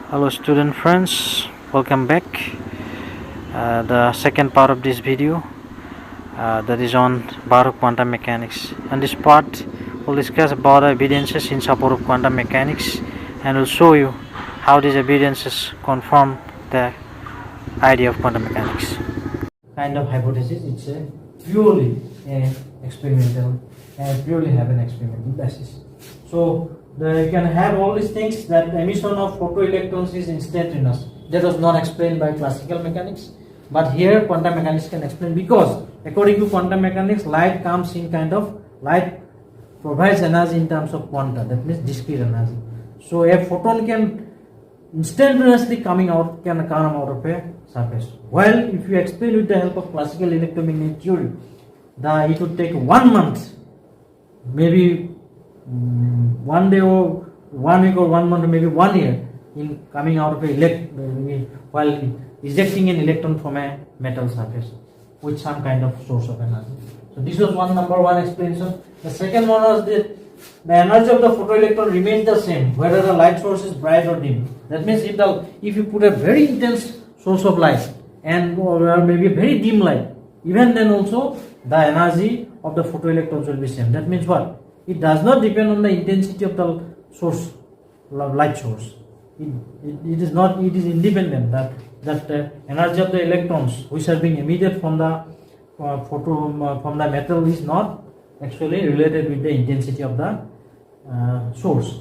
Hello student friends, welcome back. The second part of this video that is on Baruch quantum mechanics. And this part will discuss about evidences in support of quantum mechanics and will show you how these evidences confirm the idea of quantum mechanics. Kind of hypothesis, it's a purely experimental and purely have an experimental basis. So you can have all these things that emission of photoelectrons is instantaneous. That was not explained by classical mechanics, but here quantum mechanics can explain, because according to quantum mechanics, light comes in kind of, light provides energy in terms of quanta, that means discrete energy. So a photon can instantaneously come out of a surface. While if you explain with the help of classical electromagnetic theory, it would take 1 month, maybe 1 day or 1 week or 1 month or maybe 1 year in coming out of while ejecting an electron from a metal surface with some kind of source of energy. So this was number one explanation. The second one was that the energy of the photoelectron remains the same whether the light source is bright or dim. That means if you put a very intense source of light or maybe a very dim light, even then also the energy of the photoelectrons will be same. That means what? It does not depend on the intensity of the source, light source. It is not. It is independent. That energy of the electrons which are being emitted from the from the metal is not actually related with the intensity of the source.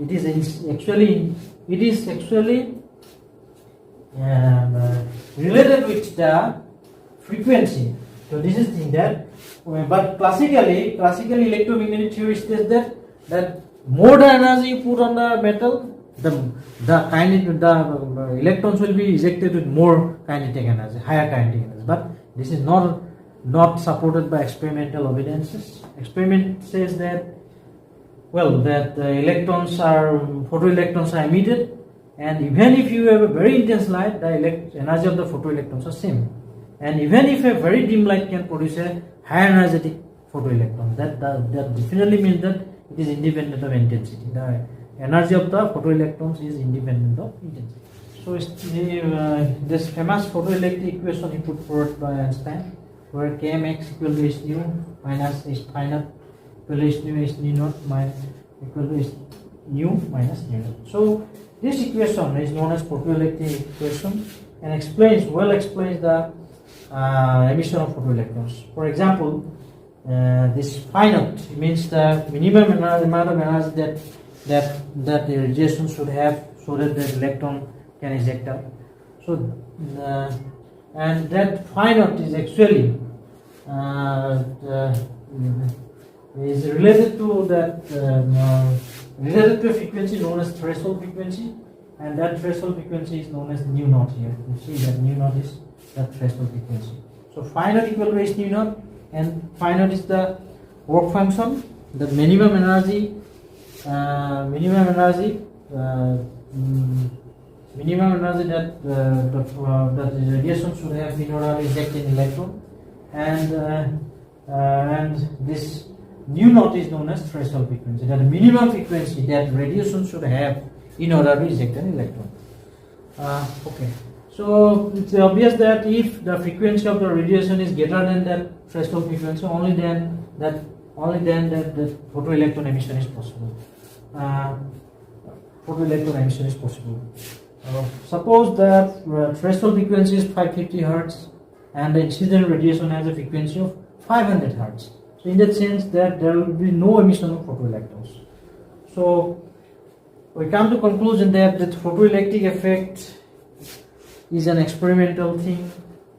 It is actually related with the frequency. So this is thing that, but classically electromagnetic theory says that more the energy you put on the metal, the electrons will be ejected with more kinetic energy, higher kinetic energy. But this is not supported by experimental evidences. Experiment says that that photoelectrons are emitted, and even if you have a very intense light, the energy of the photoelectrons are same. And even if a very dim light can produce a high energetic photoelectron, that definitely means that it is independent of intensity. The energy of the photoelectrons is independent of intensity. So this famous photoelectric equation he put forward by Einstein, where kmx equal to h nu minus h phi naught equal to h nu naught equal to h nu minus nu naught. So this equation is known as photoelectric equation and explains the emission of photoelectrons. For example, this phi naught means the minimum amount of energy that the radiation should have so that the electron can eject out. So and that phi naught is actually is related to a frequency known as threshold frequency, and that threshold frequency is known as nu naught here. You see that nu naught is the threshold frequency. So phi naught equal to h nu naught, and phi naught is the work function, the minimum energy that the radiation should have in order to eject an electron, and this nu naught is known as threshold frequency, that the minimum frequency that radiation should have in order to eject an electron. Okay. So it's obvious that if the frequency of the radiation is greater than that threshold frequency, only then that photoelectron emission is possible. Suppose the threshold frequency is 550 Hz and the incident radiation has a frequency of 500 Hz. So in that sense, that there will be no emission of photoelectrons. So we come to conclusion that the photoelectric effect is an experimental thing.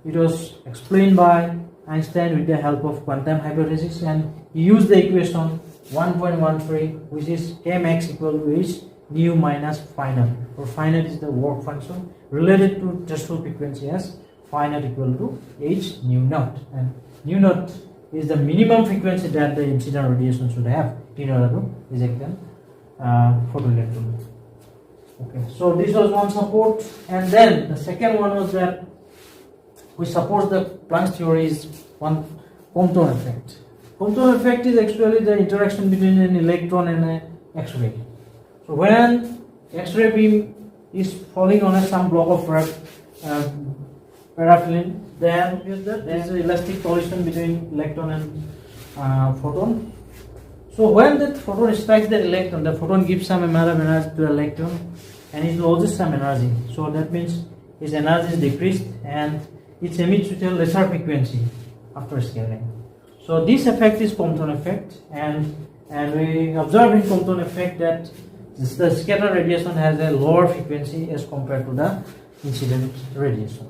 It was explained by Einstein with the help of quantum hypothesis, and he used the equation 1.13, which is kmx equal to h nu minus phi naught, or phi naught is the work function related to threshold frequency as phi naught equal to h nu naught, and nu naught is the minimum frequency that the incident radiation should have in order to eject an photoelectron. Okay, so this was one support, and then the second one was that we suppose the Planck's theory is one Compton effect. Compton effect is actually the interaction between an electron and an X-ray. So when X-ray beam is falling on some block of paraffin, then there is an elastic collision between electron and photon. So when that photon strikes the photon gives some amount of energy to the electron and it loses some energy. So that means its energy is decreased and it emits with a lesser frequency after scattering. So this effect is Compton effect, and we observe in Compton effect that the scatter radiation has a lower frequency as compared to the incident X-ray radiation.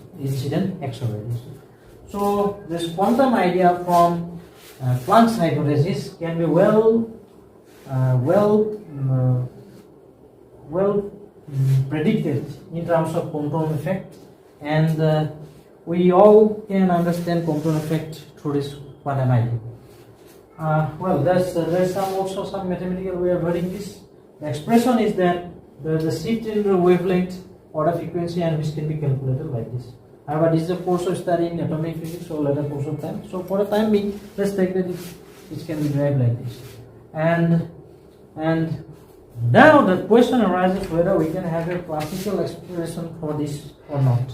So this quantum idea from Planck's hypothesis can be well predicted in terms of Compton effect, and we all can understand Compton effect through this quantum idea. There's also some mathematical way of writing this. The expression is that the shift in the wavelength or the frequency and which can be calculated like this. However, this is a course of study in atomic physics, so later course of time. So for the time being, let's take that it can be derived like this. And now the question arises whether we can have a classical explanation for this or not.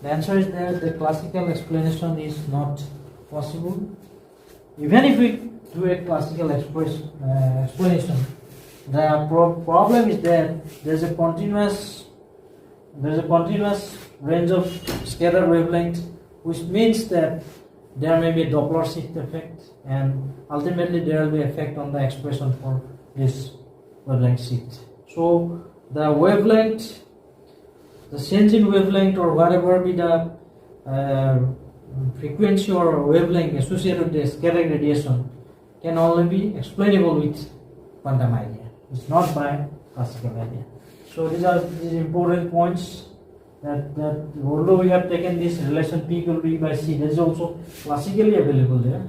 The answer is that the classical explanation is not possible. Even if we do a classical explanation, the problem is that there's a continuous range of scalar wavelength, which means that there may be a Doppler shift effect, and ultimately there will be effect on the expression for this wavelength shift. So the wavelength, the change in wavelength or whatever be the frequency or wavelength associated with the scattering radiation can only be explainable with quantum idea. It's not by classical idea. So these are important points that although we have taken this relation P equal to V by C, that is also classically available there.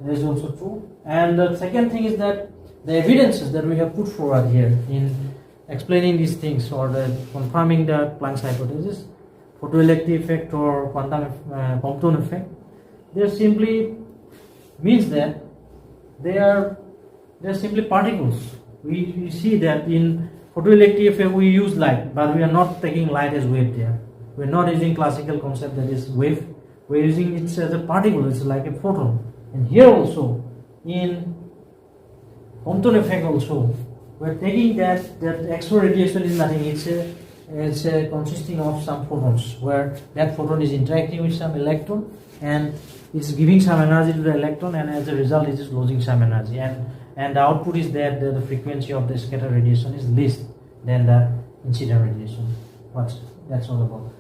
That is also true. And the second thing is that the evidences that we have put forward here in explaining these things or confirming the Planck's hypothesis, photoelectric effect or quantum Compton effect, they simply means that they are simply particles. We see that in photoelectric effect we use light, but we are not taking light as wave there. We are not using classical concept that is wave. We are using it as a particle. It's like a photon. And here also in Compton effect also, we are taking that X-ray radiation is nothing. It's consisting of some photons, where that photon is interacting with some electron and it's giving some energy to the electron, and as a result it is losing some energy, and the output is that the frequency of the scatter radiation is less than the incident radiation. But that's all about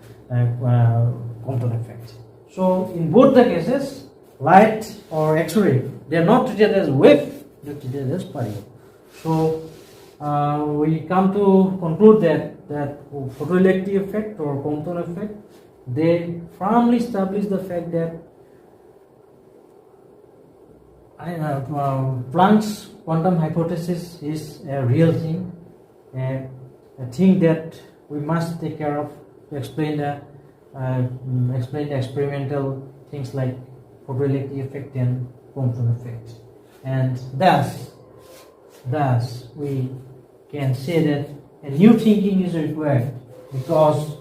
Compton effect. So in both the cases, light or X-ray, they are not treated as wave, they are treated as particle. So we come to conclude that photoelectric effect or Compton effect, they firmly establish the fact that Planck's quantum hypothesis is a real thing, a thing that we must take care of to explain the experimental things like photoelectric effect and Compton effect. And thus we can say that a new thinking is required, because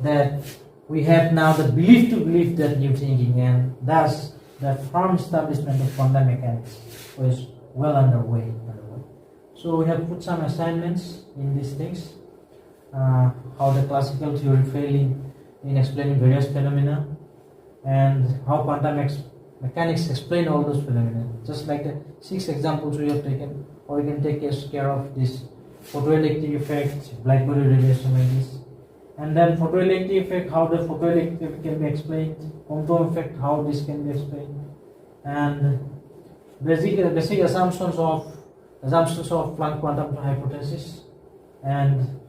that we have now the belief to believe that new thinking, and thus the firm establishment of quantum mechanics was well underway. So we have put some assignments in these things, how the classical theory failed in explaining various phenomena, and how quantum mechanics explain all those phenomena. Just like the 6 examples we have taken, or we can take care of this photoelectric effect, black body radiation like this, and then photoelectric effect, how the photoelectric effect can be explained, Compton effect, how this can be explained, and basic assumptions of Planck quantum hypothesis, and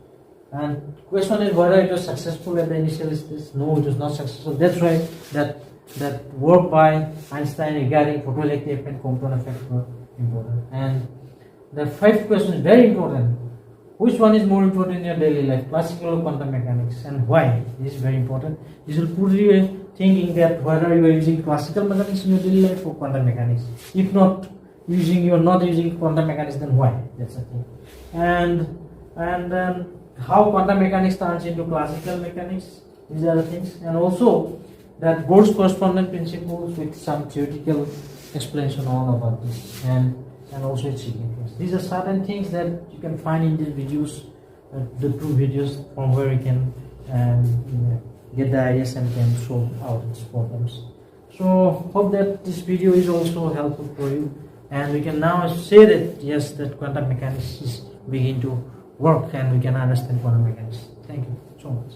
question is whether it was successful at the initial stage. No, it was not successful. That's why that work by Einstein regarding photoelectric effect and Compton effect were important. And the 5th question is very important. Which one is more important in your daily life, classical or quantum mechanics, and why? This is very important. This will put you thinking that whether you are using classical mechanics in your daily life or quantum mechanics. If not you are not using quantum mechanics, then why? That's the thing. And then how quantum mechanics turns into classical mechanics. These are the things, and also that Bohr's correspondence principles with some theoretical explanation all about this, and also its significance. These are certain things that you can find in these videos, the two videos from where you can get the ideas and can solve out these problems. So hope that this video is also helpful for you, and we can now say that yes, that quantum mechanics is begin to work and we can understand quantum mechanics. Thank you so much.